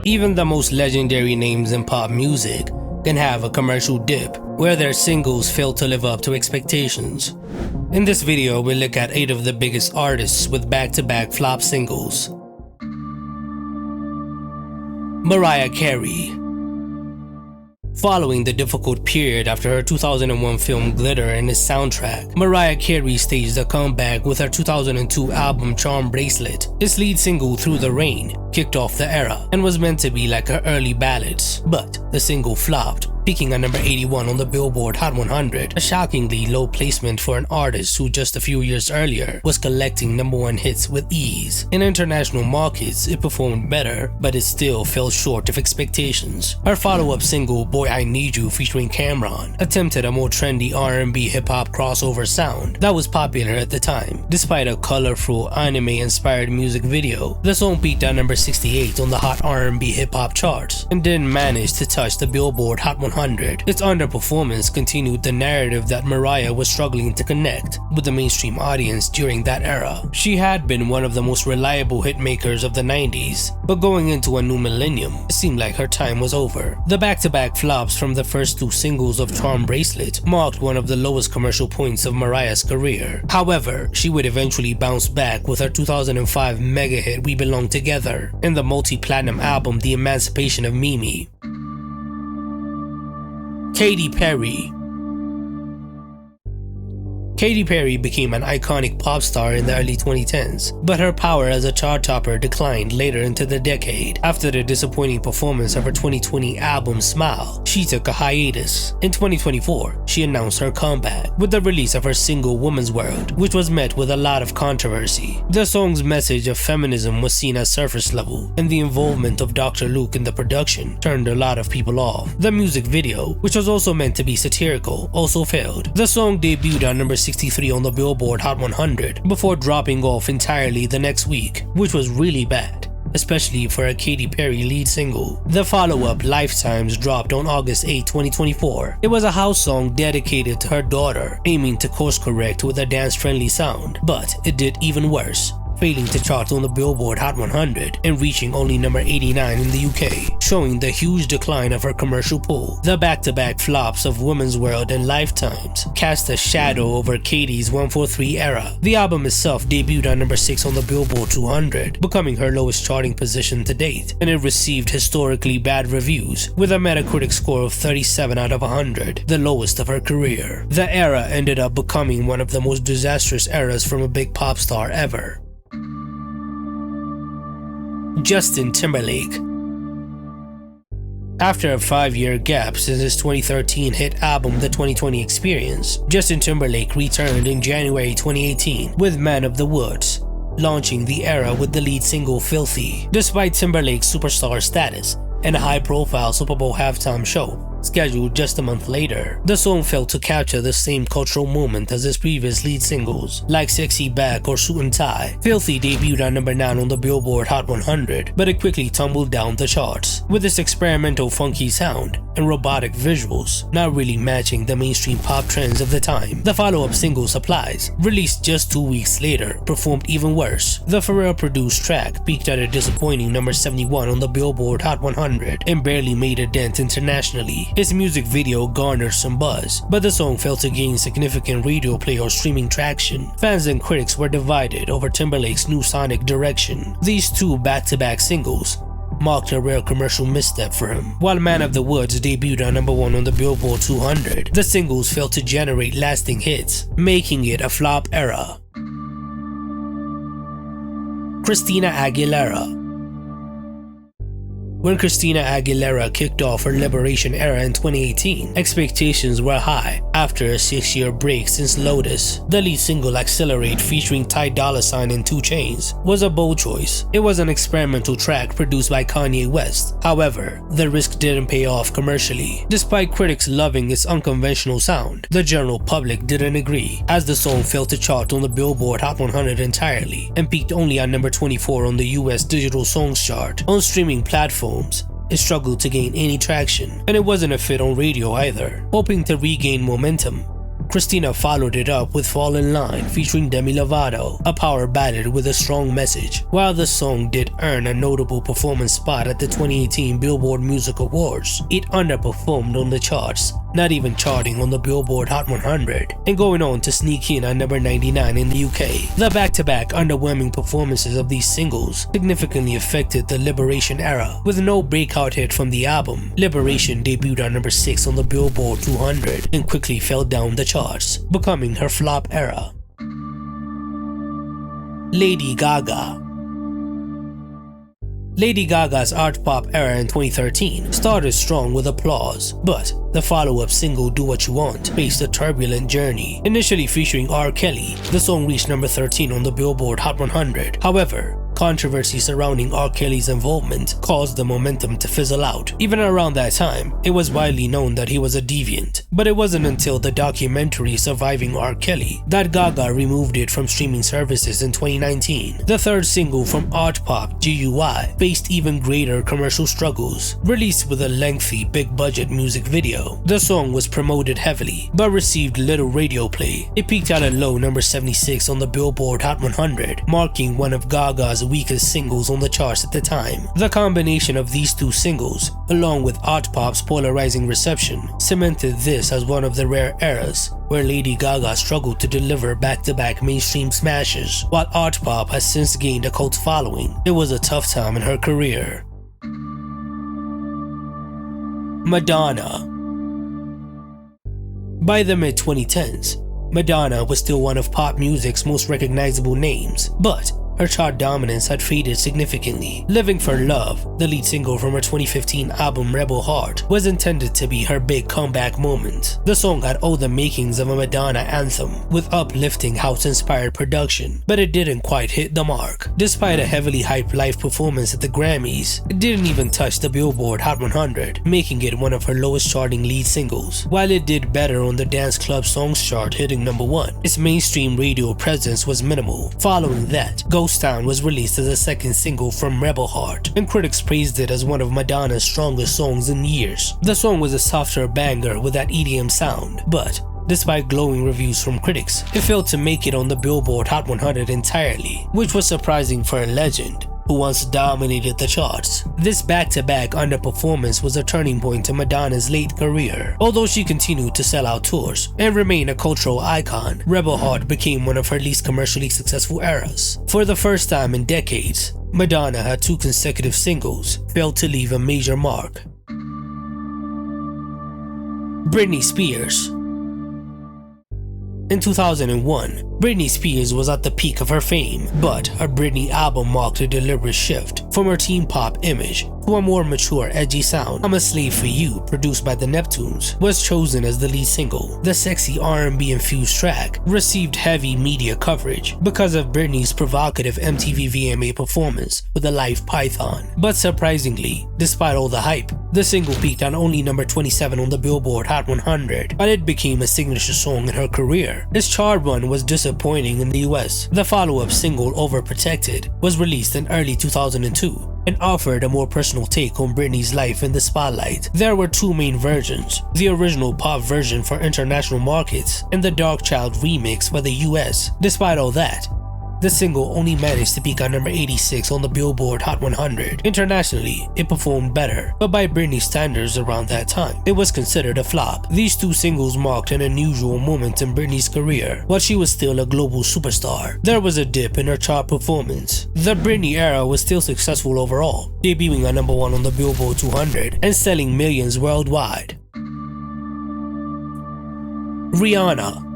Even the most legendary names in pop music can have a commercial dip where their singles fail to live up to expectations. In this video, we'll look at 8 of the biggest artists with back-to-back flop singles. Mariah Carey. Following the difficult period after her 2001 film Glitter and its soundtrack, Mariah Carey staged a comeback with her 2002 album Charm Bracelet. Its lead single Through the Rain kicked off the era and was meant to be like her early ballads, but the single flopped, peaking at number 81 on the Billboard Hot 100, a shockingly low placement for an artist who just a few years earlier was collecting #1 hits with ease. In international markets, it performed better, but it still fell short of expectations. Her follow-up single Boy I Need You featuring Cameron attempted a more trendy R&B hip-hop crossover sound that was popular at the time. Despite a colorful anime-inspired music video, the song peaked at number 68 on the Hot R&B hip-hop charts and didn't manage to touch the Billboard Hot 100. Its underperformance continued the narrative that Mariah was struggling to connect with the mainstream audience during that era. She had been one of the most reliable hitmakers of the 90s, but going into a new millennium, it seemed like her time was over. The back-to-back flops from the first 2 singles of Charm Bracelet marked one of the lowest commercial points of Mariah's career. However, she would eventually bounce back with her 2005 mega hit We Belong Together and the multi-platinum album The Emancipation of Mimi. Katy Perry. Katy Perry became an iconic pop star in the early 2010s, but her power as a chart topper declined later into the decade. After the disappointing performance of her 2020 album Smile, she took a hiatus. In 2024, she announced her comeback with the release of her single Woman's World, which was met with a lot of controversy. The song's message of feminism was seen as surface level, and the involvement of Dr. Luke in the production turned a lot of people off. The music video, which was also meant to be satirical, also failed. The song debuted on number 63 on the Billboard Hot 100 before dropping off entirely the next week, which was really bad, especially for a Katy Perry lead single. The follow-up, Lifetimes, dropped on August 8, 2024. It was a house song dedicated to her daughter, aiming to course-correct with a dance-friendly sound, but it did even worse, failing to chart on the Billboard Hot 100 and reaching only number 89 in the UK, showing the huge decline of her commercial pull. The back-to-back flops of Woman's World and Lifetimes cast a shadow over Katy's 143 era. The album itself debuted on number 6 on the Billboard 200, becoming her lowest charting position to date, and it received historically bad reviews, with a Metacritic score of 37 out of 100, the lowest of her career. The era ended up becoming one of the most disastrous eras from a big pop star ever. Justin Timberlake. After a 5-year gap since his 2013 hit album The 2020 Experience, Justin Timberlake returned in January 2018 with Man of the Woods, launching the era with the lead single Filthy. Despite Timberlake's superstar status and a high-profile Super Bowl halftime show scheduled just a month later, the song failed to capture the same cultural moment as his previous lead singles, like Sexy Back or Suit and Tie. Filthy debuted on number 9 on the Billboard Hot 100, but it quickly tumbled down the charts, with its experimental funky sound and robotic visuals not really matching the mainstream pop trends of the time. The follow-up single Supplies, released just 2 weeks later, performed even worse. The Pharrell-produced track peaked at a disappointing number 71 on the Billboard Hot 100 and barely made a dent internationally. Its music video garnered some buzz, but the song failed to gain significant radio play or streaming traction. Fans and critics were divided over Timberlake's new sonic direction. These 2 back-to-back singles marked a rare commercial misstep for him. While Man of the Woods debuted on number 1 on the Billboard 200, the singles failed to generate lasting hits, making it a flop era. Christina Aguilera. When Christina Aguilera kicked off her Liberation era in 2018, expectations were high after a 6-year break since Lotus. The lead single Accelerate featuring Ty Dolla $ign and 2 Chainz was a bold choice. It was an experimental track produced by Kanye West. However, the risk didn't pay off commercially. Despite critics loving its unconventional sound, the general public didn't agree, as the song failed to chart on the Billboard Hot 100 entirely and peaked only on number 24 on the US Digital Songs chart. On streaming platforms, it struggled to gain any traction, and it wasn't a fit on radio either. Hoping to regain momentum, Christina followed it up with Fall in Line featuring Demi Lovato, a power ballad with a strong message. While the song did earn a notable performance spot at the 2018 Billboard Music Awards, it underperformed on the charts, not even charting on the Billboard Hot 100, and going on to sneak in at number 99 in the UK. The back-to-back underwhelming performances of these singles significantly affected the Liberation era. With no breakout hit from the album, Liberation debuted at number 6 on the Billboard 200 and quickly fell down the charts, becoming her flop era. Lady Gaga. Lady Gaga's art pop era in 2013 started strong with applause, but the follow-up single Do What You Want faced a turbulent journey. Initially featuring R. Kelly, the song reached number 13 on the Billboard Hot 100. However, controversy surrounding R. Kelly's involvement caused the momentum to fizzle out. Even around that time, it was widely known that he was a deviant, but it wasn't until the documentary Surviving R. Kelly that Gaga removed it from streaming services in 2019. The third single from art pop, GUI, faced even greater commercial struggles. Released with a lengthy, big-budget music video, the song was promoted heavily, but received little radio play. It peaked at a low number 76 on the Billboard Hot 100, marking one of Gaga's weakest singles on the charts at the time. The combination of these two singles, along with art pop's polarizing reception, cemented this as one of the rare eras where Lady Gaga struggled to deliver back-to-back mainstream smashes. While art pop has since gained a cult following, it was a tough time in her career. Madonna. By the mid-2010s, Madonna was still one of pop music's most recognizable names, but her chart dominance had faded significantly. Living for Love, the lead single from her 2015 album Rebel Heart, was intended to be her big comeback moment. The song had all the makings of a Madonna anthem, with uplifting house-inspired production, but it didn't quite hit the mark. Despite a heavily hyped live performance at the Grammys, it didn't even touch the Billboard Hot 100, making it one of her lowest charting lead singles. While it did better on the Dance Club Songs chart, hitting number 1, its mainstream radio presence was minimal. Following that, Ghost Town was released as a second single from Rebel Heart, and critics praised it as one of Madonna's strongest songs in years. The song was a softer banger with that EDM sound, but despite glowing reviews from critics, it failed to make it on the Billboard Hot 100 entirely, which was surprising for a legend who once dominated the charts. This back-to-back underperformance was a turning point in Madonna's late career. Although she continued to sell out tours and remain a cultural icon, Rebel Heart became one of her least commercially successful eras. For the first time in decades, Madonna had 2 consecutive singles fail to leave a major mark. Britney Spears. In 2001, Britney Spears was at the peak of her fame, but her Britney album marked a deliberate shift from her teen pop image to a more mature, edgy sound. I'm a Slave for You, produced by the Neptunes, was chosen as the lead single. The sexy R&B infused track received heavy media coverage because of Britney's provocative MTV VMA performance with a live python. But surprisingly, despite all the hype, the single peaked at only number 27 on the Billboard Hot 100, and it became a signature song in her career. Its chart run was disappointing in the US. The follow-up single, Overprotected, was released in early 2002 and offered a more personal take on Britney's life in the spotlight. There were 2 main versions, the original pop version for international markets and the Darkchild remix for the US. Despite all that, the single only managed to peak at number 86 on the Billboard Hot 100. Internationally, it performed better, but by Britney's standards around that time, it was considered a flop. These 2 singles marked an unusual moment in Britney's career. While she was still a global superstar, there was a dip in her chart performance. The Britney era was still successful overall, debuting at number 1 on the Billboard 200 and selling millions worldwide. Rihanna.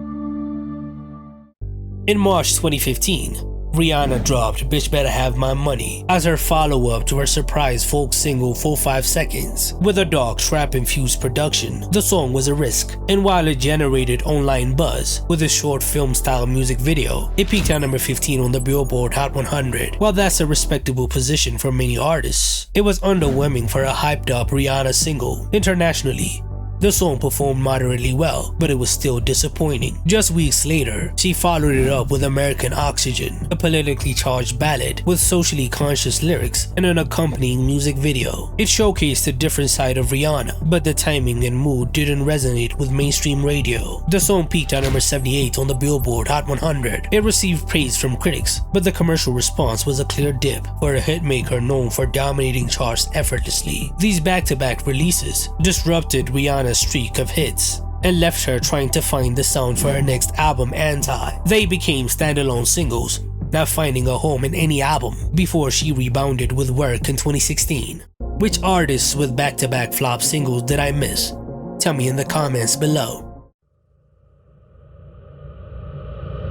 In March 2015, Rihanna dropped Bitch Better Have My Money as her follow-up to her surprise folk single 45 Seconds. With a dark trap-infused production, the song was a risk, and while it generated online buzz with a short film-style music video, it peaked at number 15 on the Billboard Hot 100. While that's a respectable position for many artists, it was underwhelming for a hyped-up Rihanna single. Internationally, The song performed moderately well, but it was still disappointing. Just weeks later, she followed it up with American Oxygen, a politically charged ballad with socially conscious lyrics and an accompanying music video. It showcased a different side of Rihanna, but the timing and mood didn't resonate with mainstream radio. The song peaked at number 78 on the Billboard Hot 100. It received praise from critics, but the commercial response was a clear dip for a hitmaker known for dominating charts effortlessly. These back-to-back releases disrupted Rihanna's streak of hits and left her trying to find the sound for her next album, Anti. They became standalone singles, not finding a home in any album before she rebounded with work in 2016. Which artists with back-to-back flop singles did I miss? Tell me in the comments below.